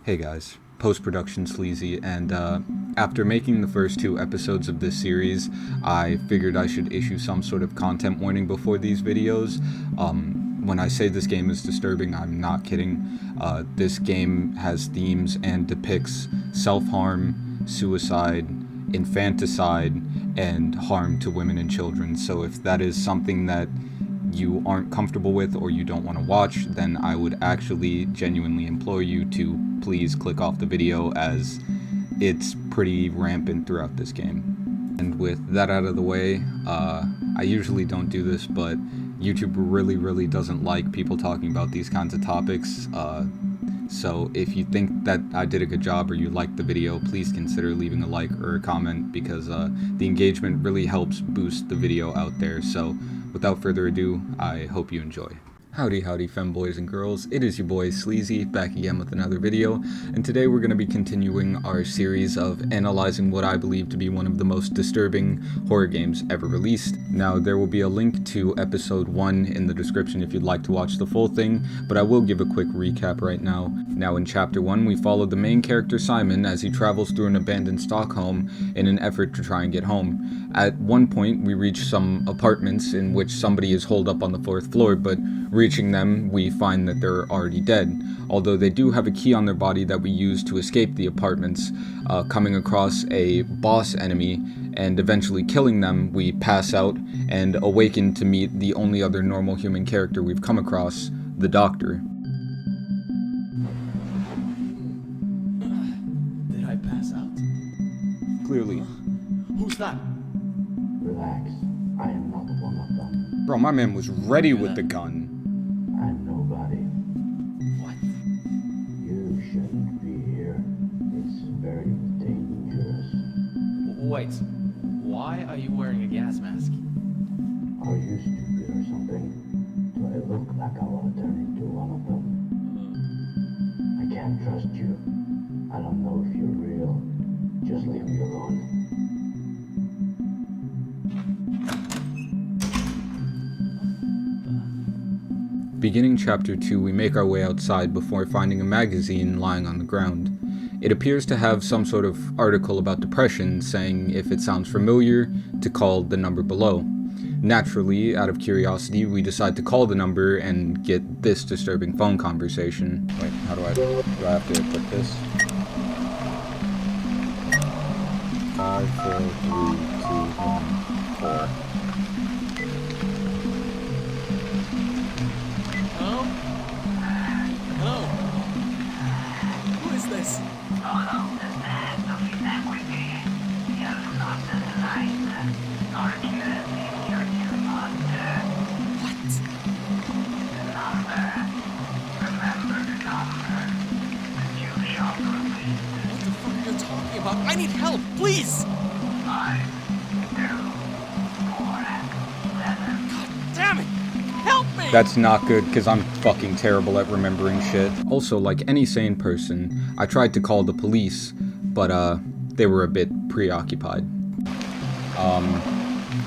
Hey guys, post-production Sleazy, and after making the first 2 episodes of this series, I figured I should issue some sort of content warning before these videos. When I say this game is disturbing, I'm not kidding. This game has themes and depicts self-harm, suicide, infanticide, and harm to women and children. So if that is something that you aren't comfortable with or you don't want to watch, then I would actually genuinely implore you to please click off the video, as it's pretty rampant throughout this game. And with that out of the way, I usually don't do this, but YouTube really doesn't like people talking about these kinds of topics. So if you think that I did a good job or you liked the video, please consider leaving a like or a comment, because the engagement really helps boost the video out there. So without further ado, I hope you enjoy. Howdy femboys and girls, it is your boy Sleazy, back again with another video, and today we're going to be continuing our series of analyzing what I believe to be one of the most disturbing horror games ever released. Now, there will be a link to episode 1 in the description if you'd like to watch the full thing, but I will give a quick recap right now. Now, in chapter 1, we follow the main character Simon as he travels through an abandoned stock home in an effort to try and get home. At one point, we reach some apartments in which somebody is holed up on the 4th floor, but reaching them, we find that they're already dead, although they do have a key on their body that we use to escape the apartments. Coming across a boss enemy and eventually killing them, we pass out and awaken to meet the only other normal human character we've come across, the Doctor. Did I pass out? Clearly. Who's that? Relax. I am not one of them. Bro, my man was ready with the gun. I'm nobody. What? You shouldn't be here. It's very dangerous. Wait, why are you wearing a gas mask? Are you stupid or something? Do I look like I want to turn into one of them? I can't trust you. I don't know if you're real. Just leave me alone. Beginning chapter 2, we make our way outside before finding a magazine lying on the ground. It appears to have some sort of article about depression, saying if it sounds familiar, to call the number below. Naturally, out of curiosity, we decide to call the number and get this disturbing phone conversation. Wait, how do I have to put this? 5, 4, 3, 2, 1, 4. Hello? Who is this? Follow the path of inequity. You have not the light, nor clearly your new monster. What? The number. Remember the number. The new shop released. What the fuck are you talking about? I need help, please! 5, 2, 4, 7. God damn it! Help me! That's not good, because I'm fucking terrible at remembering shit. Also, like any sane person, I tried to call the police, but they were a bit preoccupied.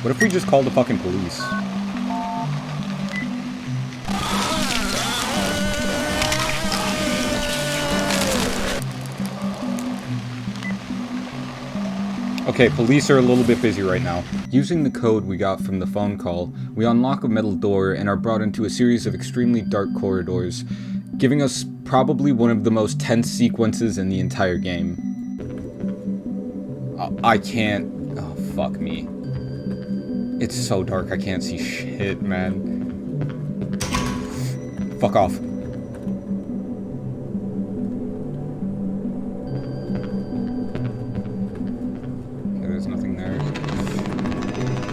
What if we just call the fucking police? Okay, police are a little bit busy right now. Using the code we got from the phone call, we unlock a metal door and are brought into a series of extremely dark corridors, giving us probably one of the most tense sequences in the entire game. I can't... Oh, fuck me. It's so dark, I can't see shit, man. Fuck off. There's nothing there.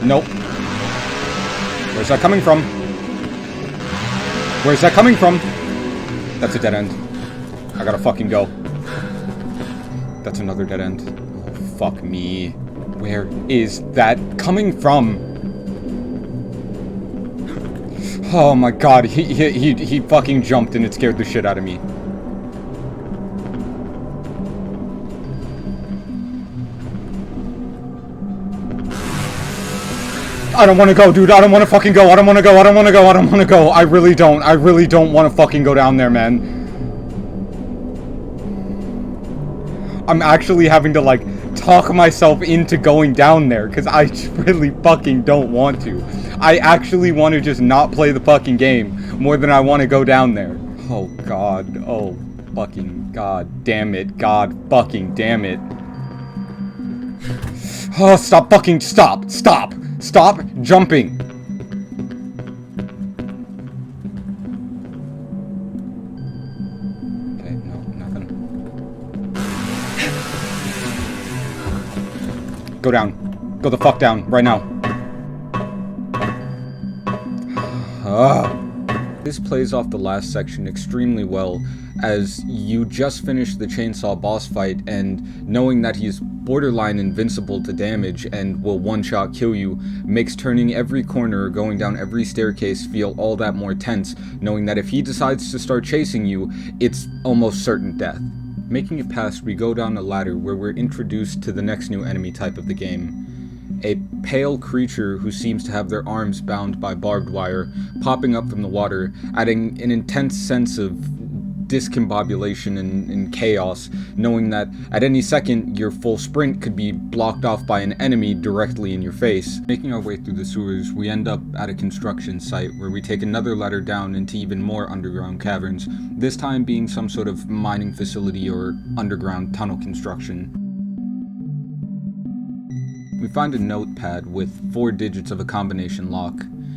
Nope. Where's that coming from? Where's that coming from? That's a dead end. I gotta fucking go. That's another dead end. Oh, fuck me. Where is that coming from? Oh my god, he fucking jumped and it scared the shit out of me. I don't want to go, dude. I don't want to fucking go. I don't want to go. I don't want to go. I don't want to go. I really don't want to fucking go down there, man. I'm actually having to, like, talk myself into going down there, because I really fucking don't want to. I actually want to just not play the fucking game more than I want to go down there. Oh, God. Oh, fucking God damn it. God fucking damn it. Oh, stop fucking, stop jumping. Okay, no, nothing. Go down. Go the fuck down, right now. This plays off the last section extremely well, as you just finished the chainsaw boss fight, and knowing that he's borderline invincible to damage and will one-shot kill you makes turning every corner or going down every staircase feel all that more tense, knowing that if he decides to start chasing you, it's almost certain death. Making it past, we go down a ladder where we're introduced to the next new enemy type of the game. A pale creature who seems to have their arms bound by barbed wire, popping up from the water, adding an intense sense of discombobulation and chaos, knowing that at any second your full sprint could be blocked off by an enemy directly in your face. Making our way through the sewers, we end up at a construction site where we take another ladder down into even more underground caverns, this time being some sort of mining facility or underground tunnel construction. We find a notepad with 4 digits of a combination lock.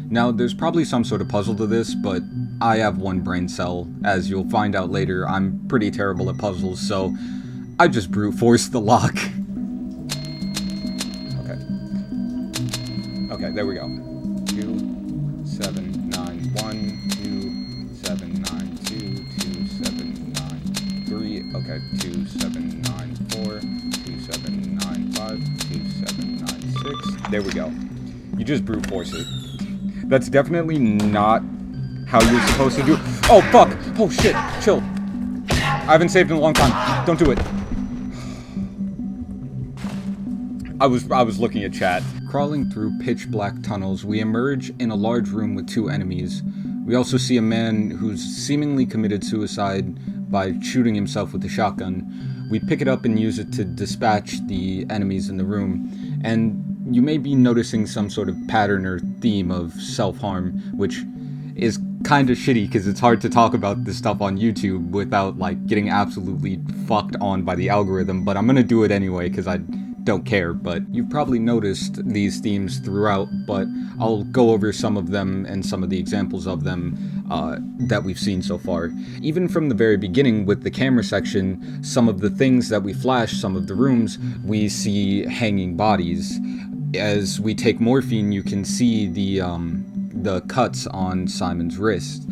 Now, there's probably some sort of puzzle to this, but I have one brain cell. As you'll find out later, I'm pretty terrible at puzzles, so I just brute forced the lock. Okay, there we go. 2791, 2792, 2793, okay, 2794, 2795, 2796. There we go. You just brute force it. That's definitely not how you're supposed to do it. Oh, fuck! Oh, shit! Chill. I haven't saved in a long time. Don't do it. I was looking at chat. Crawling through pitch black tunnels, we emerge in a large room with 2 enemies. We also see a man who's seemingly committed suicide by shooting himself with a shotgun. We pick it up and use it to dispatch the enemies in the room, and you may be noticing some sort of pattern or theme of self-harm, which is kind of shitty because it's hard to talk about this stuff on YouTube without, like, getting absolutely fucked on by the algorithm, but I'm gonna do it anyway because I don't care. But you've probably noticed these themes throughout, but I'll go over some of them and some of the examples of them that we've seen so far. Even from the very beginning with the camera section, some of the things that we flash, some of the rooms, we see hanging bodies. As we take morphine, you can see the cuts on Simon's wrist.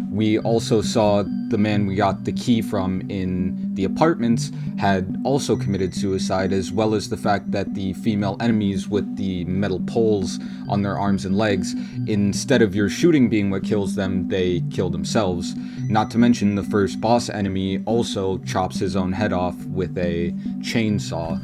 We also saw the man we got the key from in the apartments had also committed suicide, as well as the fact that the female enemies with the metal poles on their arms and legs, instead of your shooting being what kills them, they kill themselves. Not to mention the first boss enemy also chops his own head off with a chainsaw.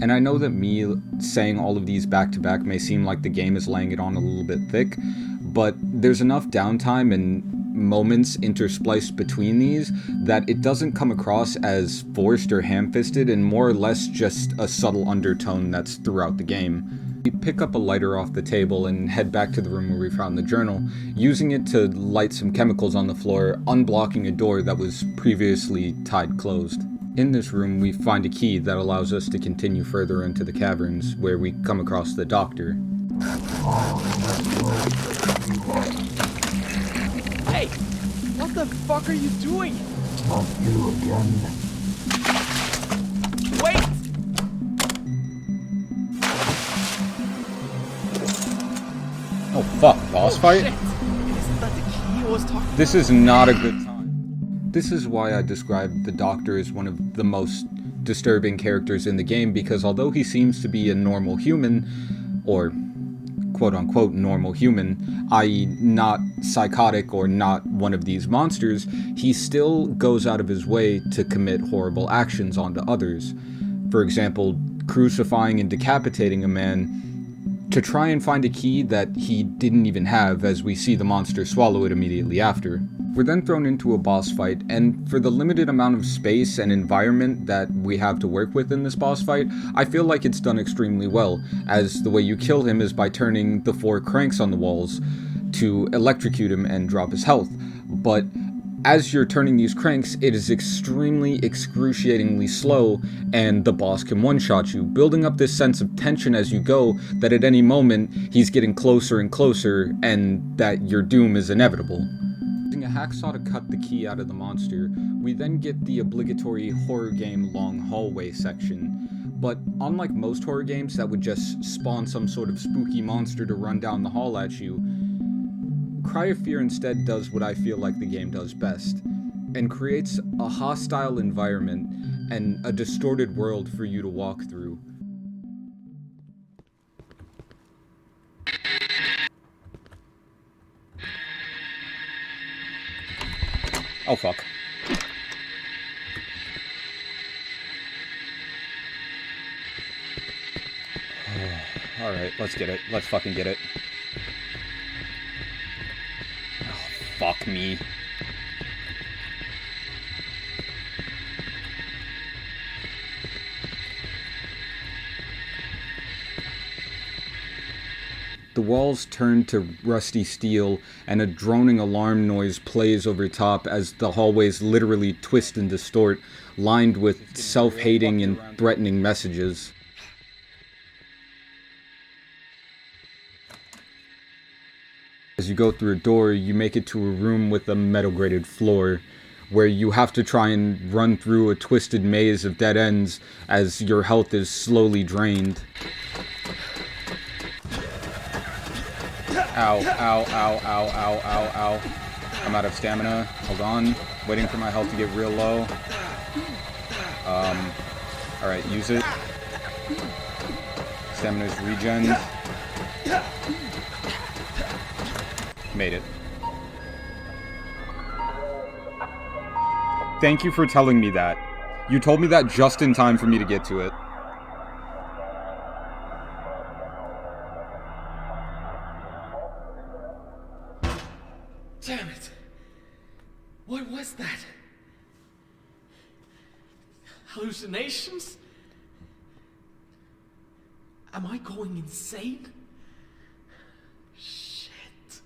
And I know that me saying all of these back to back may seem like the game is laying it on a little bit thick, but there's enough downtime and moments interspliced between these that it doesn't come across as forced or ham-fisted, and more or less just a subtle undertone that's throughout the game. We pick up a lighter off the table and head back to the room where we found the journal, using it to light some chemicals on the floor, unblocking a door that was previously tied closed. In this room, we find a key that allows us to continue further into the caverns, where we come across the doctor. Hey! What the fuck are you doing? Not you again. Wait! Oh fuck, boss fight? Shit. Isn't that the key I was talking This is not a good time. This is why I described the Doctor as one of the most disturbing characters in the game, because although he seems to be a normal human, or quote-unquote normal human, i.e. not psychotic or not one of these monsters, he still goes out of his way to commit horrible actions onto others. For example, crucifying and decapitating a man to try and find a key that he didn't even have, as we see the monster swallow it immediately after. We're then thrown into a boss fight, and for the limited amount of space and environment that we have to work with in this boss fight, I feel like it's done extremely well, as the way you kill him is by turning the 4 cranks on the walls to electrocute him and drop his health. But as you're turning these cranks, it is extremely excruciatingly slow, and the boss can one-shot you, building up this sense of tension as you go that at any moment he's getting closer and closer, and that your doom is inevitable. Using a hacksaw to cut the key out of the monster, we then get the obligatory horror game long hallway section. But unlike most horror games that would just spawn some sort of spooky monster to run down the hall at you, Cry of Fear instead does what I feel like the game does best, and creates a hostile environment and a distorted world for you to walk through. Oh fuck. Alright, let's get it. Let's fucking get it. Oh, fuck me. The walls turn to rusty steel, and a droning alarm noise plays over top as the hallways literally twist and distort, lined with self-hating and threatening messages. As you go through a door, you make it to a room with a metal-grated floor, where you have to try and run through a twisted maze of dead ends as your health is slowly drained. Ow, ow, ow, ow, ow, ow, ow. I'm out of stamina. Hold on. Waiting for my health to get real low. Alright, use it. Stamina's regen. Made it. Thank you for telling me that. You told me that just in time for me to get to it. Damn it! What was that? Hallucinations? Am I going insane? Shit.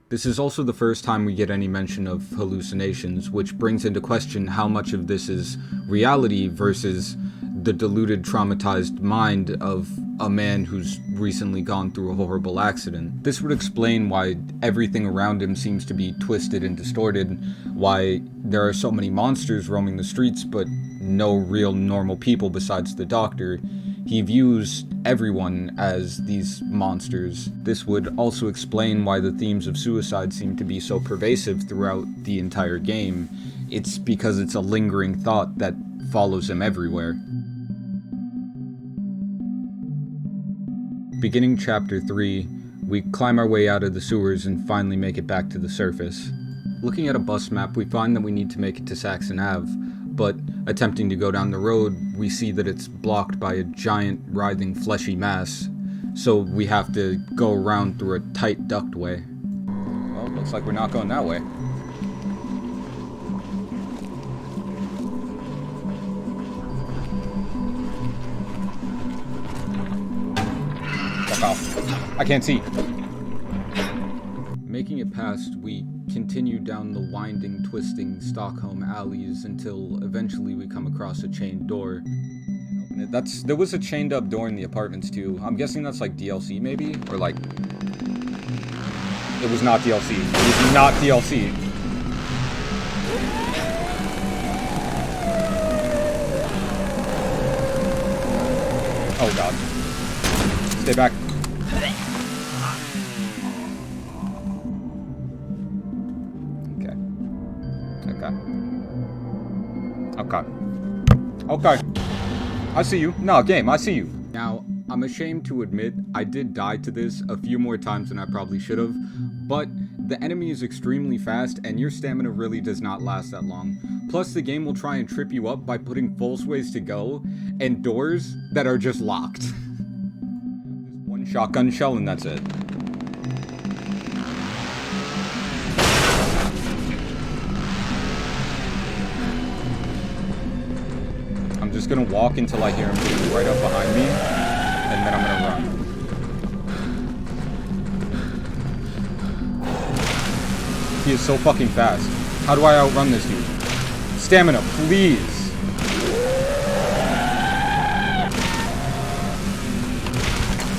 This is also the first time we get any mention of hallucinations, which brings into question how much of this is reality versus the deluded, traumatized mind of a man who's recently gone through a horrible accident. This would explain why everything around him seems to be twisted and distorted, why there are so many monsters roaming the streets but no real normal people besides the doctor. He views everyone as these monsters. This would also explain why the themes of suicide seem to be so pervasive throughout the entire game. It's because it's a lingering thought that follows him everywhere. Beginning chapter 3, we climb our way out of the sewers and finally make it back to the surface. Looking at a bus map, we find that we need to make it to Saxon Ave, but attempting to go down the road, we see that it's blocked by a giant, writhing, fleshy mass, so we have to go around through a tight ductway. Well, looks like we're not going that way. Fuck off. I can't see. Making it past, we continue down the winding, twisting Stockholm alleys until eventually we come across a chained door. There was a chained up door in the apartments too. I'm guessing that's like DLC maybe? Or like... It was not DLC. It was not DLC. Oh god. Stay back. Okay. I see you. No, game, I see you. Now, I'm ashamed to admit, I did die to this a few more times than I probably should have, but the enemy is extremely fast and your stamina really does not last that long. Plus, the game will try and trip you up by putting false ways to go and doors that are just locked. Just one shotgun shell and that's it. I'm just gonna walk until I hear him getting right up behind me, and then I'm gonna run. He is so fucking fast. How do I outrun this dude? Stamina, please!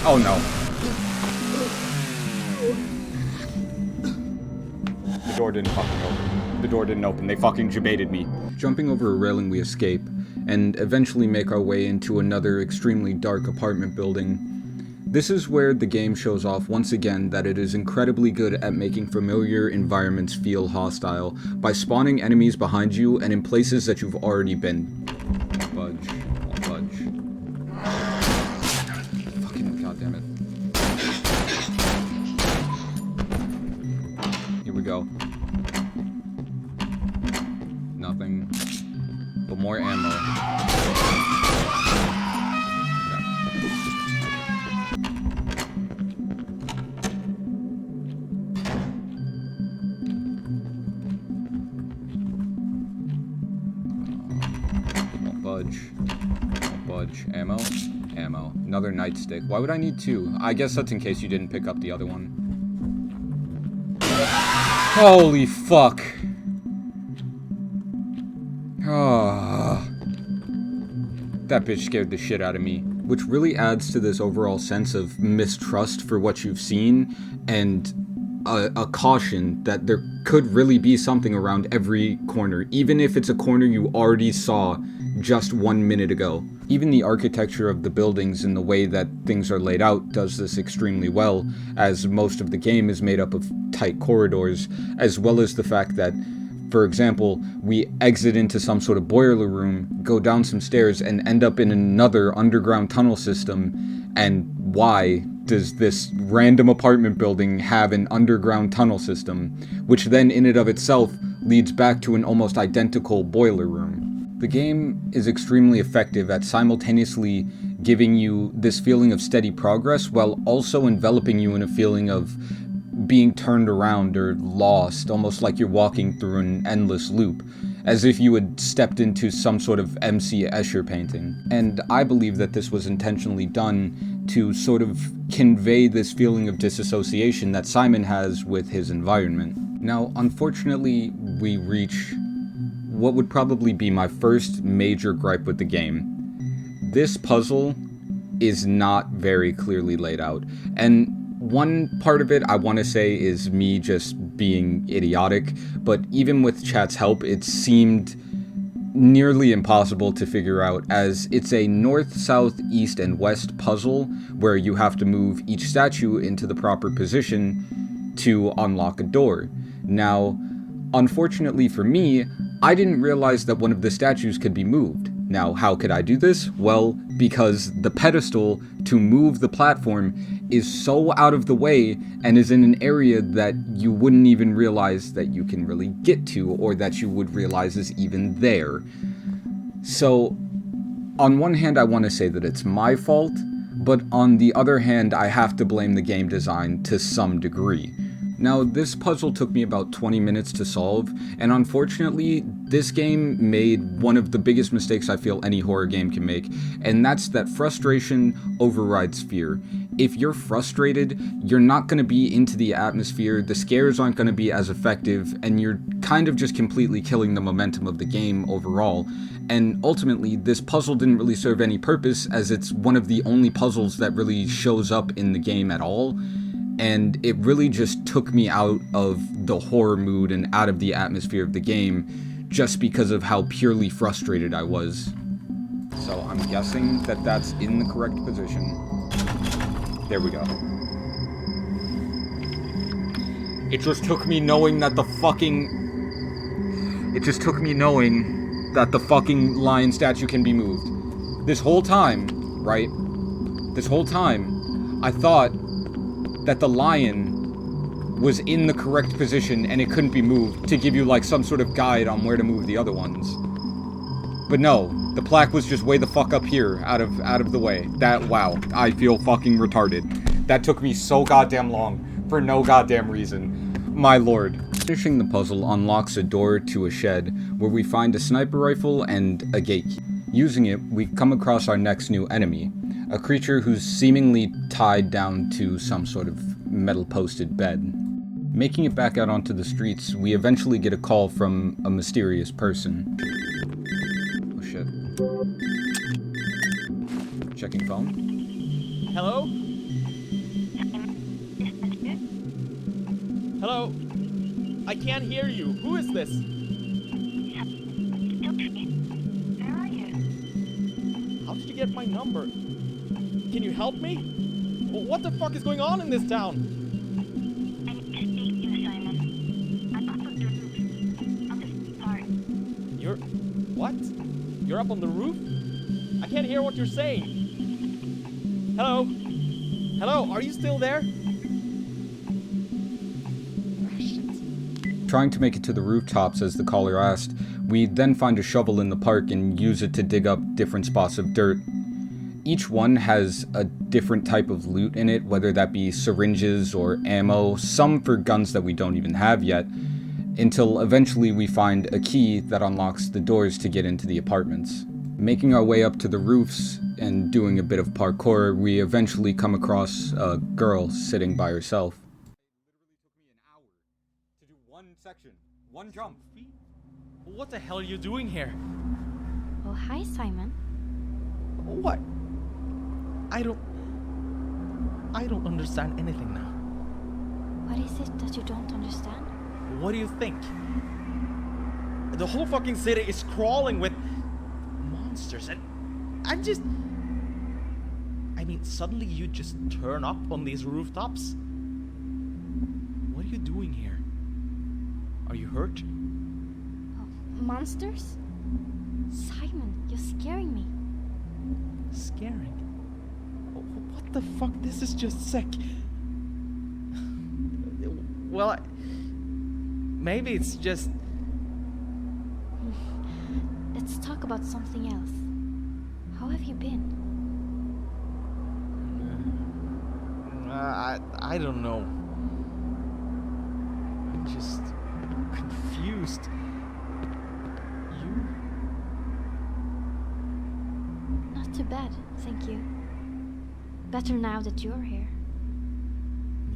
Oh no. The door didn't fucking open. The door didn't open. They fucking jebaited me. Jumping over a railing, we escape, and eventually make our way into another extremely dark apartment building. This is where the game shows off once again that it is incredibly good at making familiar environments feel hostile by spawning enemies behind you and in places that you've already been. Fudge. Oh, fudge. Fucking goddammit. Here we go. Nothing. But more ammo. Budge. Ammo. Another nightstick. Why would I need two? I guess that's in case you didn't pick up the other one. Holy fuck. Oh. That bitch scared the shit out of me. Which really adds to this overall sense of mistrust for what you've seen, and a caution that there could really be something around every corner, even if it's a corner you already saw just 1 minute ago. Even the architecture of the buildings and the way that things are laid out does this extremely well, as most of the game is made up of tight corridors, as well as the fact that, for example, we exit into some sort of boiler room, go down some stairs, and end up in another underground tunnel system. And why does this random apartment building have an underground tunnel system, which then in and of itself leads back to an almost identical boiler room? The game is extremely effective at simultaneously giving you this feeling of steady progress while also enveloping you in a feeling of being turned around or lost, almost like you're walking through an endless loop, as if you had stepped into some sort of M.C. Escher painting. And I believe that this was intentionally done to sort of convey this feeling of disassociation that Simon has with his environment. Now, unfortunately, we reach what would probably be my first major gripe with the game. This puzzle is not very clearly laid out, and one part of it I want to say is me just being idiotic, but even with chat's help, it seemed nearly impossible to figure out, as it's a north, south, east, and west puzzle where you have to move each statue into the proper position to unlock a door. Now, unfortunately for me, I didn't realize that one of the statues could be moved. Now, how could I do this? Well, because the pedestal to move the platform is so out of the way and is in an area that you wouldn't even realize that you can really get to, or that you would realize is even there. So, on one hand, I want to say that it's my fault, but on the other hand, I have to blame the game design to some degree. Now, this puzzle took me about 20 minutes to solve, and unfortunately, this game made one of the biggest mistakes I feel any horror game can make, and that's that frustration overrides fear. If you're frustrated, you're not going to be into the atmosphere, the scares aren't going to be as effective, and you're kind of just completely killing the momentum of the game overall. And ultimately, this puzzle didn't really serve any purpose, as it's one of the only puzzles that really shows up in the game at all. And it really just took me out of the horror mood and out of the atmosphere of the game, just because of how purely frustrated I was. So I'm guessing that that's in the correct position. There we go. It just took me knowing that the fucking lion statue can be moved. This whole time, right? This whole time, I thought that the lion was in the correct position and it couldn't be moved, to give you like some sort of guide on where to move the other ones. But no, the plaque was just way the fuck up here, out of the way. Wow, I feel fucking retarded. That took me so goddamn long, for no goddamn reason. My lord. Finishing the puzzle unlocks a door to a shed, where we find a sniper rifle and a gate key. Using it, we come across our next new enemy, a creature who's seemingly tied down to some sort of metal-posted bed. Making it back out onto the streets, we eventually get a call from a mysterious person. Oh shit. Checking phone. Hello? Hello? I can't hear you. Who is this? Where are you? How did you get my number? Can you help me? What the fuck is going on in this town? I need to speak to you, Simon. I'm up on the roof. On the start. You're... what? You're up on the roof? I can't hear what you're saying. Hello? Hello, are you still there? Ah, shit. Trying to make it to the rooftops as the caller asked, we then find a shovel in the park and use it to dig up different spots of dirt. Each one has a different type of loot in it, whether that be syringes or ammo, some for guns that we don't even have yet, until eventually we find a key that unlocks the doors to get into the apartments. Making our way up to the roofs and doing a bit of parkour, we eventually come across a girl sitting by herself. It literally took me an hour to do one section, one jump. What the hell are you doing here? Oh, hi, Simon. What? I don't understand anything now. What is it that you don't understand? What do you think? The whole fucking city is crawling with monsters, and I'm just... I mean, suddenly you just turn up on these rooftops? What are you doing here? Are you hurt? Oh, monsters? Simon, you're scaring me. Scaring? What the fuck? This is just sick. Well, maybe it's just... Let's talk about something else. How have you been? I don't know. I'm just confused. You? Not too bad, thank you. Better now that you're here.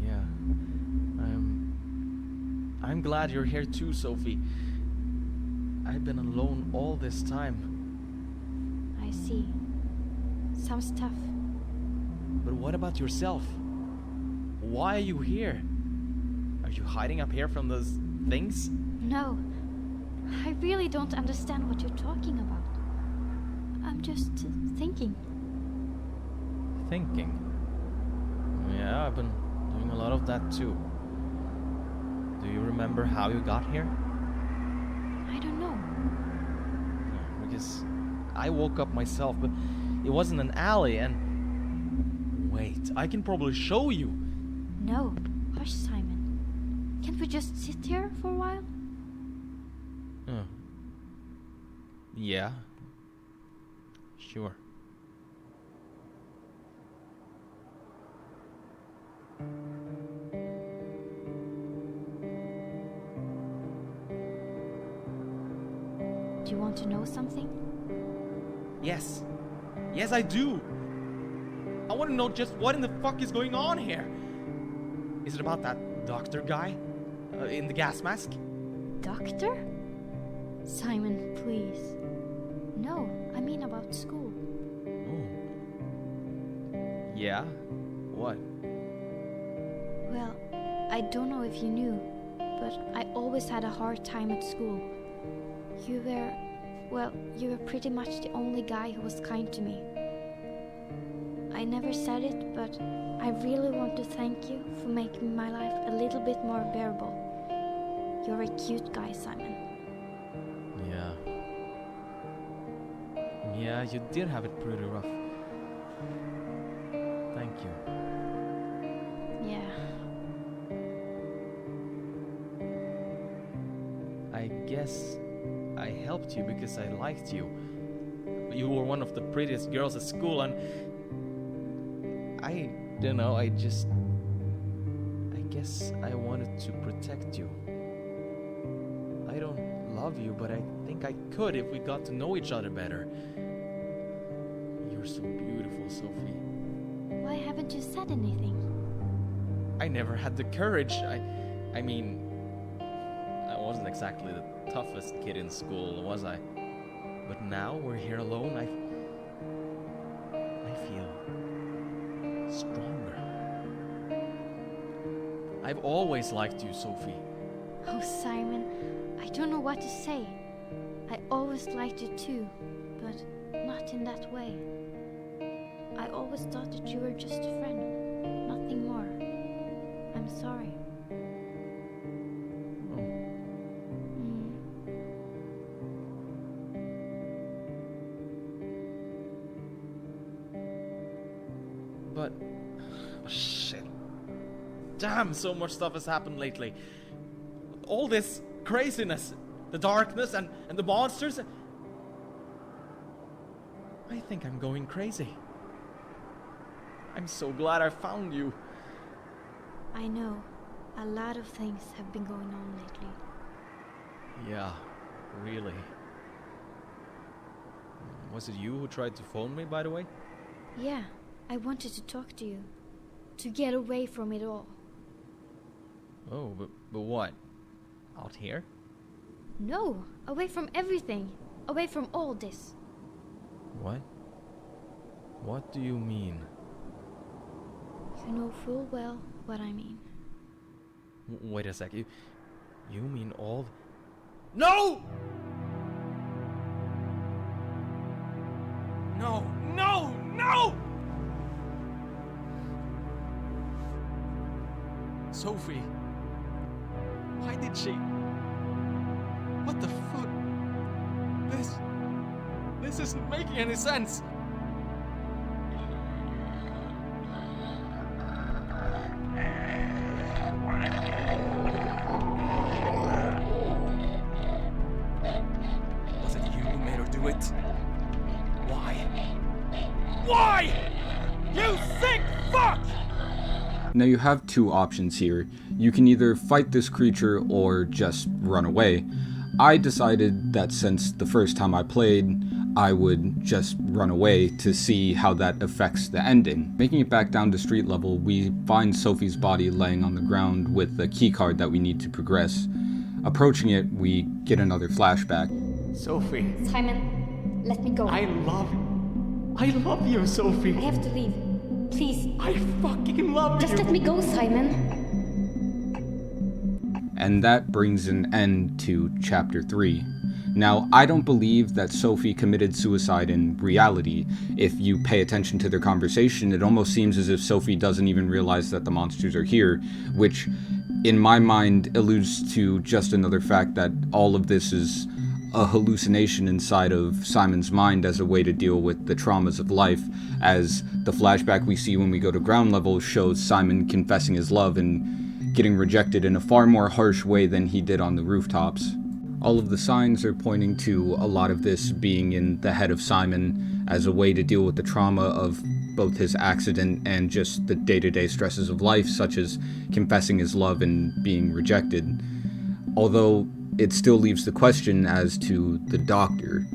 Yeah. I'm glad you're here too, Sophie. I've been alone all this time. I see. Sounds tough. But what about yourself? Why are you here? Are you hiding up here from those things? No, I really don't understand what you're talking about. I'm just thinking. Thinking? Yeah, I've been doing a lot of that too. Do you remember how you got here? I don't know. Yeah, because I woke up myself, but it was in an alley and... Wait, I can probably show you. No, hush, Simon. Can't we just sit here for a while? Yeah. Sure. Do you want to know something? Yes. Yes, I do. I want to know just what in the fuck is going on here. Is it about that doctor guy in the gas mask? Doctor? Simon, please. No, I mean about school. Oh. Yeah? What? Well, I don't know if you knew, but I always had a hard time at school. You were pretty much the only guy who was kind to me. I never said it, but I really want to thank you for making my life a little bit more bearable. You're a cute guy, Simon. Yeah. Yeah, you did have it pretty rough. Thank you. Yeah. I guess I helped you because I liked you. You were one of the prettiest girls at school, and I don't know, I guess I wanted to protect you. I don't love you, but I think I could if we got to know each other better. You're so beautiful, Sophie. Why haven't you said anything? I never had the courage. I mean, I wasn't exactly the toughest kid in school, was I? But now we're here alone, I feel stronger. I've always liked you, Sophie. Oh, Simon, I don't know what to say. I always liked you too, but not in that way. I always thought that you were just a friend, nothing more. I'm sorry. But, oh, shit. Damn, so much stuff has happened lately. All this craziness, the darkness and the monsters. I think I'm going crazy. I'm so glad I found you. I know. A lot of things have been going on lately. Yeah, really. Was it you who tried to phone me, by the way? Yeah, I wanted to talk to you. To get away from it all. Oh, but what? Out here? No, away from everything. Away from all this. What? What do you mean? You know full well what I mean. Wait a sec, you mean all... No! No, no, no! Sophie, why did she... What the fuck? This isn't making any sense. Was it you who made her do it? Why? Why? You sick fuck! Now you have two options here. You can either fight this creature or just run away. I decided that since the first time I played, I would just run away to see how that affects the ending. Making it back down to street level, we find Sophie's body laying on the ground with the keycard that we need to progress. Approaching it, we get another flashback. Sophie, Simon, let me go. I love you, Sophie. I have to leave. Please, I fucking love just you. let me go, Simon. And that brings an end to Chapter 3. Now, I don't believe that Sophie committed suicide in reality. If you pay attention to their conversation, it almost seems as if Sophie doesn't even realize that the monsters are here, which, in my mind, alludes to just another fact that all of this is a hallucination inside of Simon's mind as a way to deal with the traumas of life, as the flashback we see when we go to ground level shows Simon confessing his love and getting rejected in a far more harsh way than he did on the rooftops. All of the signs are pointing to a lot of this being in the head of Simon as a way to deal with the trauma of both his accident and just the day-to-day stresses of life, such as confessing his love and being rejected. Although it still leaves the question as to the doctor.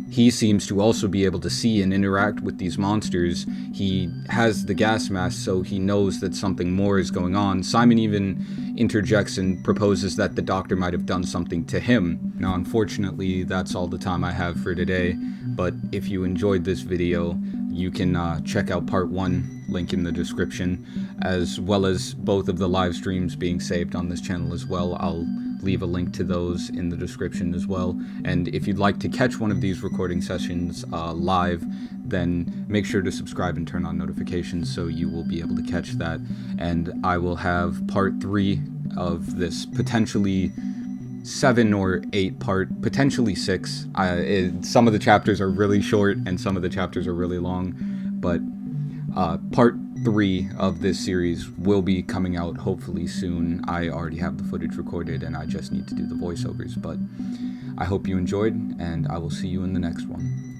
He seems to also be able to see and interact with these monsters. He has the gas mask, so he knows that something more is going on. Simon even interjects and proposes that the doctor might have done something to him. Now, unfortunately, that's all the time I have for today, but if you enjoyed this video, you can check out part 1, link in the description, as well as both of the live streams being saved on this channel as well. I'll leave a link to those in the description as well. And if you'd like to catch one of these recording sessions live, then make sure to subscribe and turn on notifications so you will be able to catch that. And I will have part 3 of this potentially 7 or 8 part, potentially 6. Some of the chapters are really short and some of the chapters are really long, but part 3 of this series will be coming out hopefully soon. I already have the footage recorded and I just need to do the voiceovers, but I hope you enjoyed and I will see you in the next one.